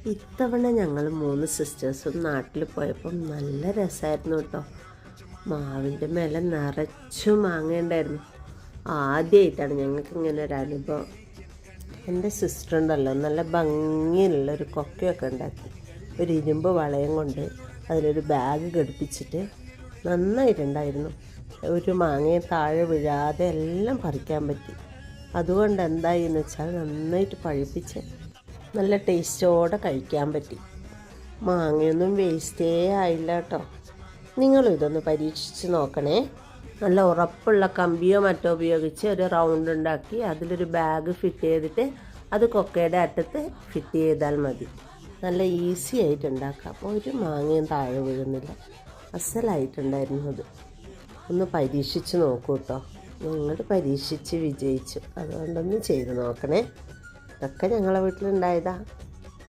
ഇത്തവണ ഞങ്ങൾ 3 സിസ്റ്റേഴ്സും നാട്ടിൽ പോയപ്പം നല്ല രസമായിരുന്നു കേട്ടോ. മാവിൻ്റെ മേലെ നിറച്ചു മാങ്ങയുണ്ടായിരുന്നു. ആദ്യമായിട്ടാണ് ഞങ്ങൾക്ക് ഇങ്ങനെ ഒരു അനുഭവം. എൻ്റെ സിസ്റ്റർ ഉണ്ടല്ലോ നല്ല ഭംഗിയുള്ളൊരു കൊക്കയൊക്കെ ഉണ്ടാക്കി, ഒരു ഇരുമ്പ് വളയം കൊണ്ട് അതിലൊരു ബാഗ് ഘടിപ്പിച്ചിട്ട് നന്നായിട്ടുണ്ടായിരുന്നു. ഒരു മാങ്ങയെ താഴെ വീഴാതെ എല്ലാം പറിക്കാൻ പറ്റി. അതുകൊണ്ട് എന്തായി എന്ന് വെച്ചാൽ നന്നായിട്ട് പഴുപ്പിച്ച് നല്ല ടേസ്റ്റോടെ കഴിക്കാൻ പറ്റി. മാങ്ങയൊന്നും വേസ്റ്റേ ആയില്ല കേട്ടോ. നിങ്ങളും ഇതൊന്ന് പരീക്ഷിച്ച് നോക്കണേ. നല്ല ഉറപ്പുള്ള കമ്പിയോ മറ്റോ ഉപയോഗിച്ച് ഒരു റൗണ്ട് ഉണ്ടാക്കി അതിലൊരു ബാഗ് ഫിറ്റ് ചെയ്തിട്ട് അത് കൊക്കയുടെ അറ്റത്ത് ഫിറ്റ് ചെയ്താൽ മതി. നല്ല ഈസി ആയിട്ട് ഉണ്ടാക്കാം. ഒരു മാങ്ങയും താഴെ വീഴുന്നില്ല. അസലായിട്ടുണ്ടായിരുന്നത്. ഒന്ന് പരീക്ഷിച്ച് നോക്കൂ കേട്ടോ. ഞങ്ങൾ പരീക്ഷിച്ച് വിജയിച്ചു. അതുകൊണ്ടൊന്ന് ചെയ്ത് നോക്കണേ. ഇതൊക്കെ ഞങ്ങളെ വീട്ടിലുണ്ടായതാണ്.